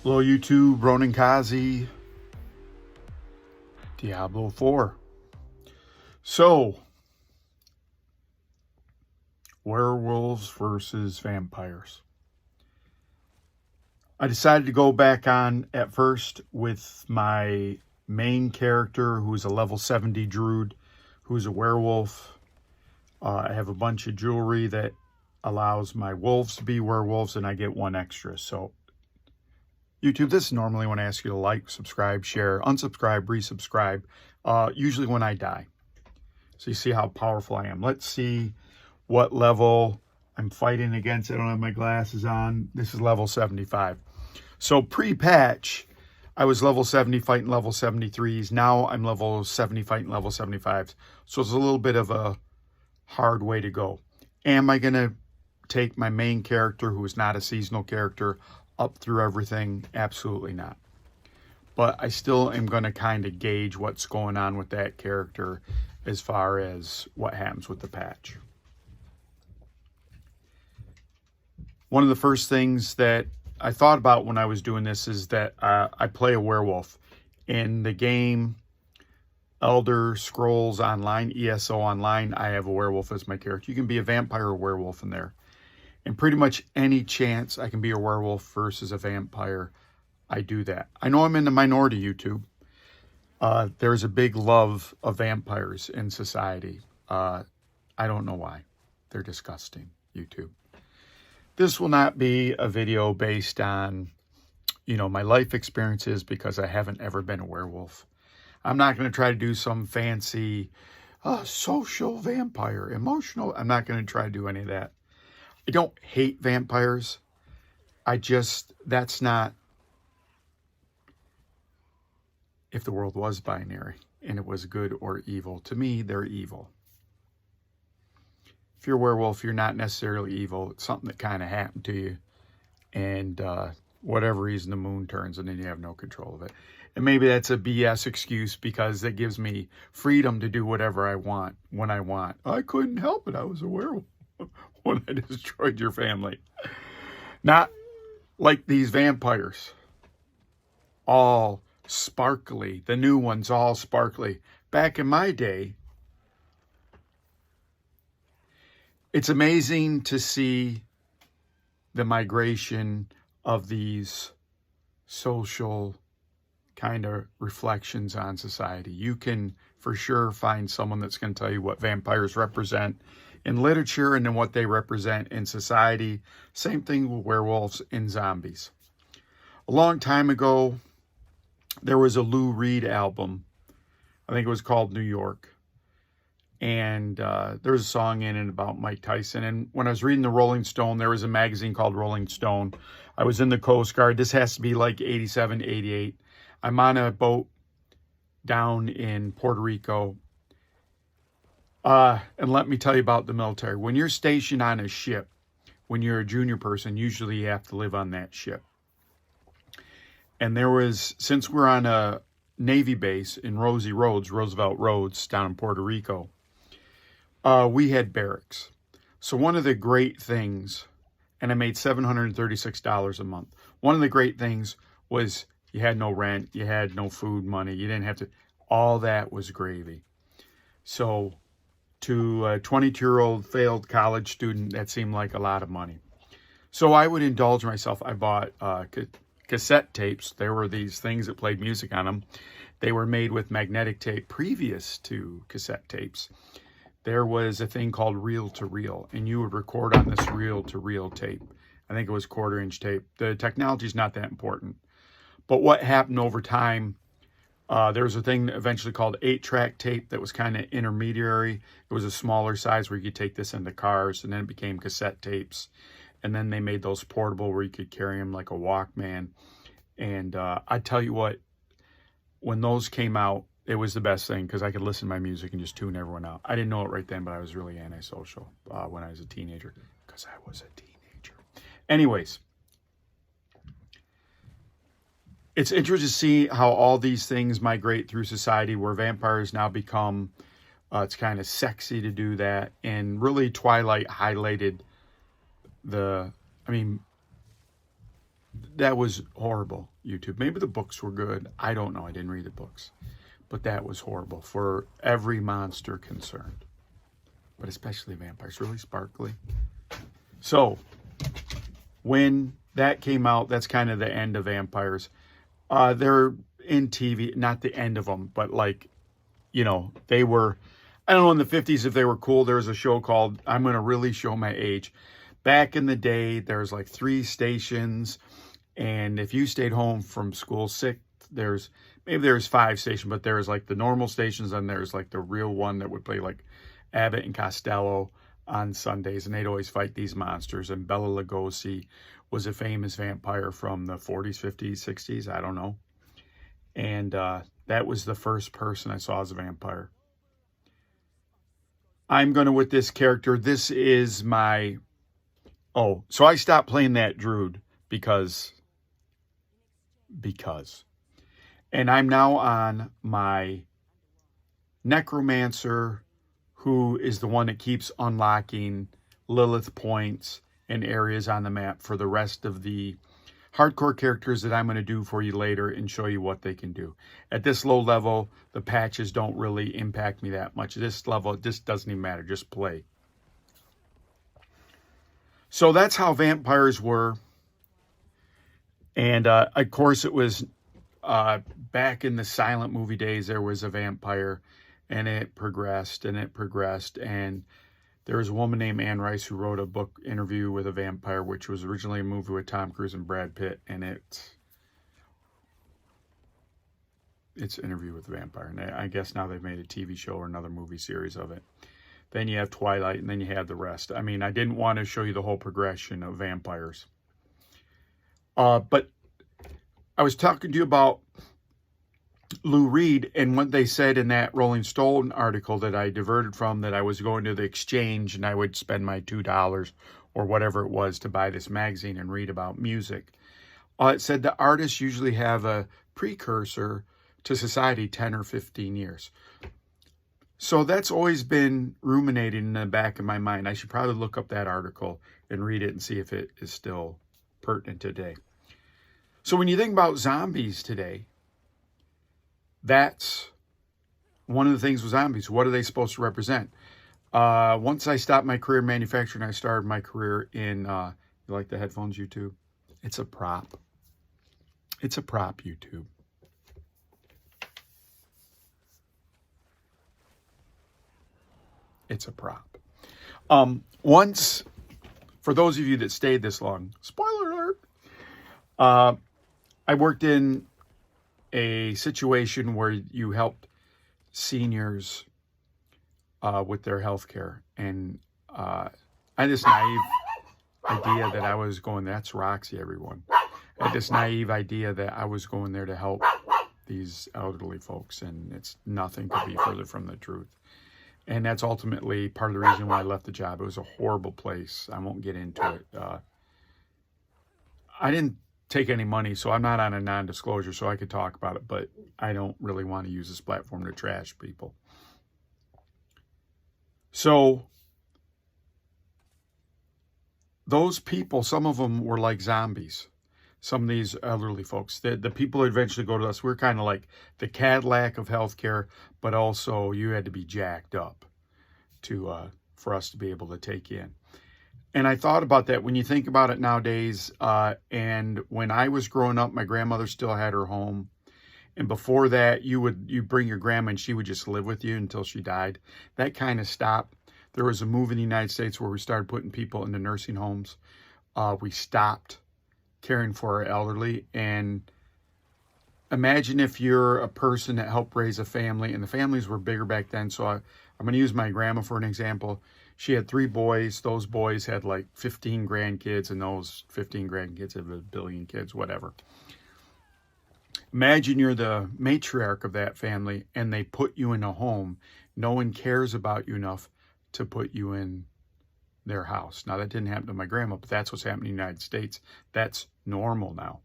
Hello YouTube, Ronan Kazi, Diablo 4. So, werewolves versus vampires. I decided to go back on at first with my main character, who's a level 70 druid, who's a werewolf. I have a bunch of jewelry that allows my wolves to be werewolves, and I get one extra. So, YouTube, this is normally when I ask you to like, subscribe, share, unsubscribe, resubscribe, usually when I die. So you see how powerful I am. Let's see what level I'm fighting against. I don't have my glasses on. This is level 75. So pre-patch, I was level 70 fighting level 73s. Now I'm level 70 fighting level 75s. So it's a little bit of a hard way to go. Am I going to take my main character, who is not a seasonal character, up through everything? Absolutely not. But I still am going to kind of gauge what's going on with that character as far as what happens with the patch. One of the first things that I thought about when I was doing this is that I play a werewolf. In the game Elder Scrolls Online, ESO Online, I have a werewolf as my character. You can be a vampire or werewolf in there. And pretty much any chance I can be a werewolf versus a vampire, I do that. I know I'm in the minority, YouTube. There's a big love of vampires in society. I don't know why. They're disgusting, YouTube. This will not be a video based on, my life experiences, because I haven't ever been a werewolf. I'm not going to try to do some fancy social vampire, emotional. I'm not going to try to do any of that. I don't hate vampires. That's not, if the world was binary and it was good or evil. To me, they're evil. If you're a werewolf, you're not necessarily evil. It's something that kind of happened to you. And whatever reason, the moon turns and then you have no control of it. And maybe that's a BS excuse because it gives me freedom to do whatever I want when I want. I couldn't help it. I was a werewolf when I destroyed your family. Not like these vampires. All sparkly. The new ones all sparkly. Back in my day, it's amazing to see the migration of these social kind of reflections on society. You can for sure find someone that's going to tell you what vampires represent in literature and then what they represent in society. Same thing with werewolves and zombies. A long time ago, there was a Lou Reed album. I think it was called New York. And there was a song in it about Mike Tyson. And when I was reading the Rolling Stone, there was a magazine called Rolling Stone. I was in the Coast Guard. This has to be like 87, 88. I'm on a boat down in Puerto Rico. And let me tell you about the military. When you're stationed on a ship, when you're a junior person, usually you have to live on that ship. And since we're on a Navy base in Roosevelt Roads, down in Puerto Rico, we had barracks. So one of the great things, and I made $736 a month. One of the great things was you had no rent, you had no food money, you didn't have to, all that was gravy. So to a 22-year-old failed college student, that seemed like a lot of money. So I would indulge myself. I bought cassette tapes. There were these things that played music on them. They were made with magnetic tape previous to cassette tapes. There was a thing called reel-to-reel, and you would record on this reel-to-reel tape. I think it was quarter-inch tape. The technology is not that important. But what happened over time, there was a thing eventually called 8-track tape that was kind of intermediary. It was a smaller size where you could take this into cars, and then it became cassette tapes. And then they made those portable where you could carry them like a Walkman. And I tell you what, when those came out, it was the best thing because I could listen to my music and just tune everyone out. I didn't know it right then, but I was really antisocial when I was a teenager because I was a teenager. Anyways, it's interesting to see how all these things migrate through society where vampires now become, it's kind of sexy to do that. And really Twilight highlighted that was horrible, YouTube. Maybe the books were good. I don't know. I didn't read the books. But that was horrible for every monster concerned. But especially vampires. Really sparkly. So, when that came out, that's kind of the end of vampires. They're in TV, not the end of them, but like, you know, they were, I don't know, in the 50s if they were cool. There was a show called, I'm going to really show my age. Back in the day, there's like 3 stations. And if you stayed home from school sick, maybe there's 5 stations, but there's like the normal stations, and there's like the real one that would play like Abbott and Costello on Sundays, and they'd always fight these monsters. And Bela Lugosi was a famous vampire from the 40s, 50s, 60s, I don't know. And that was the first person I saw as a vampire. I'm going to, with this character, this is my, so I stopped playing that Druid because. And I'm now on my Necromancer, who is the one that keeps unlocking Lilith points and areas on the map for the rest of the hardcore characters that I'm going to do for you later and show you what they can do. At this low level, the patches don't really impact me that much. At this level, this doesn't even matter. Just play. So that's how vampires were. And, of course, it was back in the silent movie days, there was a vampire, and it progressed, and it progressed. And there was a woman named Anne Rice who wrote a book, Interview with a Vampire, which was originally a movie with Tom Cruise and Brad Pitt. And it's Interview with a Vampire. And I guess now they've made a TV show or another movie series of it. Then you have Twilight, and then you have the rest. I mean, I didn't want to show you the whole progression of vampires. But I was talking to you about Lou Reed and what they said in that Rolling Stone article that I diverted from, that I was going to the exchange and I would spend my $2 or whatever it was to buy this magazine and read about music. It said the artists usually have a precursor to society 10 or 15 years. So that's always been ruminating in the back of my mind. I should probably look up that article and read it and see if it is still pertinent today. So when you think about zombies today, that's one of the things with zombies. What are they supposed to represent? Once I stopped my career in manufacturing, I started my career in, you like the headphones, YouTube? It's a prop. It's a prop, YouTube. It's a prop. Once, for those of you that stayed this long, spoiler alert, I worked in a situation where you helped seniors with their health care. And I had this naive idea that I was going, that's Roxy, everyone. I had this naive idea that I was going there to help these elderly folks, and it's nothing could be further from the truth. And that's ultimately part of the reason why I left the job. It was a horrible place. I won't get into it. I didn't take any money, so I'm not on a non-disclosure, so I could talk about it, but I don't really want to use this platform to trash people. So those people, some of them were like zombies. Some of these elderly folks, the people who eventually go to us, we're kind of like the Cadillac of healthcare, but also you had to be jacked up for us to be able to take you in. And I thought about that when you think about it nowadays. And when I was growing up, my grandmother still had her home. And before that, you bring your grandma and she would just live with you until she died. That kind of stopped. There was a move in the United States where we started putting people into nursing homes. We stopped caring for our elderly. And imagine if you're a person that helped raise a family, and the families were bigger back then. So I'm going to use my grandma for an example. She had 3 boys. Those boys had like 15 grandkids, and those 15 grandkids have a billion kids, whatever. Imagine you're the matriarch of that family, and they put you in a home. No one cares about you enough to put you in their house. Now, that didn't happen to my grandma, but that's what's happening in the United States. That's normal now.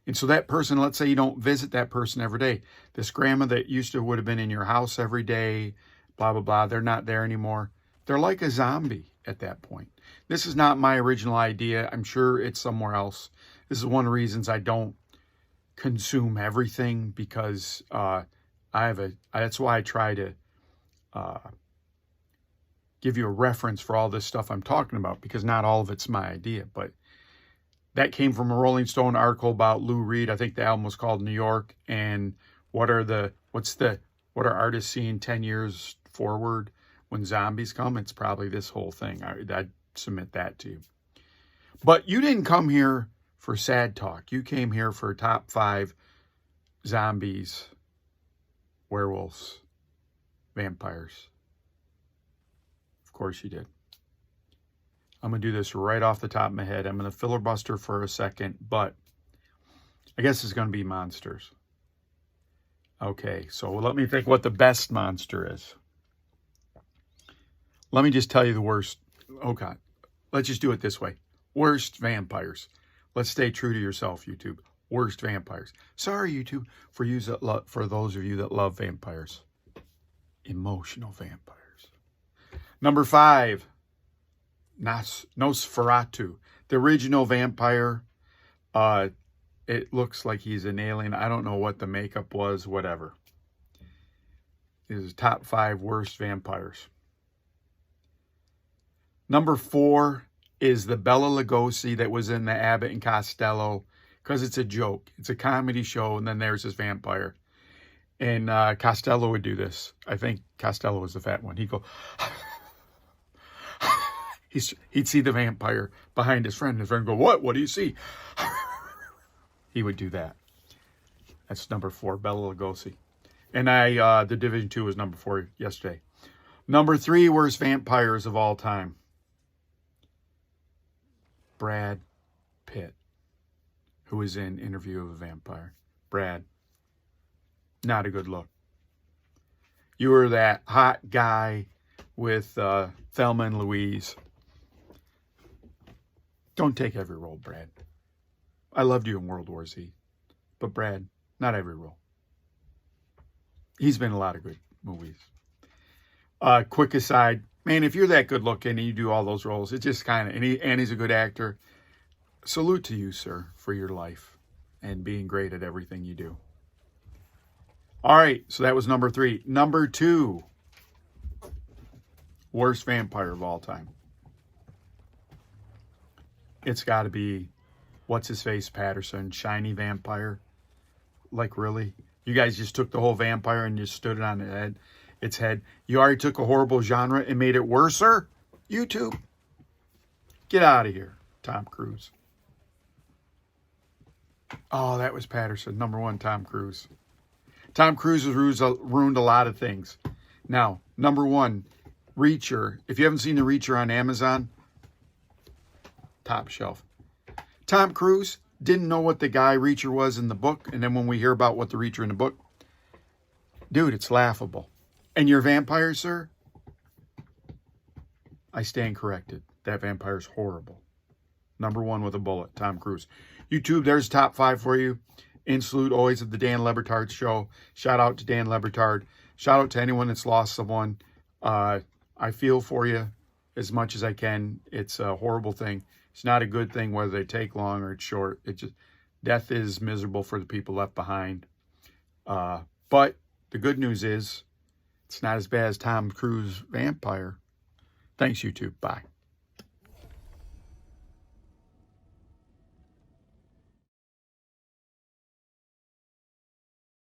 And so that person, let's say you don't visit that person every day. This grandma that would have been in your house every day, blah, blah, blah, they're not there anymore. They're like a zombie at that point. This is not my original idea. I'm sure it's somewhere else. This is one of the reasons I don't consume everything, because that's why I try to give you a reference for all this stuff I'm talking about, because not all of it's my idea. But that came from a Rolling Stone article about Lou Reed. I think the album was called New York. And what are artists seeing 10 years forward when zombies come? It's probably this whole thing. I'd submit that to you. But you didn't come here for sad talk. You came here for top 5 zombies, werewolves, vampires. Of course you did. I'm going to do this right off the top of my head. I'm going to filibuster for a second, but I guess it's going to be monsters. Okay, so let me think what the best monster is. Let me just tell you the worst. Oh, God. Let's just do it this way. Worst vampires. Let's stay true to yourself, YouTube. Worst vampires. Sorry, YouTube, for those of you that love vampires. Emotional vampires. Number 5. Nosferatu, the original vampire. It looks like he's an alien. I don't know what the makeup was, whatever. His top 5 worst vampires. Number 4 is the Bela Lugosi that was in the Abbott and Costello, because it's a joke. It's a comedy show, and then there's this vampire. And Costello would do this. I think Costello was the fat one. He'd go... He'd see the vampire behind his friend. His friend would go, what? What do you see? He would do that. That's number 4, Bela Lugosi. And the Division 2 was number 4 yesterday. Number 3, worst vampires of all time. Brad Pitt, who was in Interview of a Vampire. Brad, not a good look. You were that hot guy with Thelma and Louise. Don't take every role, Brad. I loved you in World War Z. But Brad, not every role. He's been in a lot of good movies. Quick aside, man, if you're that good looking and you do all those roles, it's just kind of, and he's a good actor. Salute to you, sir, for your life and being great at everything you do. All right, so that was number 3. Number 2, worst vampire of all time. It's got to be, what's-his-face, Patterson, shiny vampire. Like, really? You guys just took the whole vampire and just stood it on its head. You already took a horrible genre and made it worser? YouTube? Get out of here, Tom Cruise. Oh, that was Patterson. Number 1, Tom Cruise. Tom Cruise has ruined a lot of things. Now, number 1, Reacher. If you haven't seen The Reacher on Amazon, top shelf. Tom Cruise didn't know what the guy Reacher was in the book, and then when we hear about what the Reacher in the book, dude, it's laughable. And your vampire, sir? I stand corrected. That vampire's horrible. Number 1 with a bullet, Tom Cruise. YouTube, there's top 5 for you. In salute always of the Dan Le Batard Show. Shout out to Dan Le Batard. Shout out to anyone that's lost someone. I feel for you as much as I can. It's a horrible thing. It's not a good thing whether they take long or it's short. Death is miserable for the people left behind. But the good news is it's not as bad as Tom Cruise Vampire. Thanks, YouTube. Bye.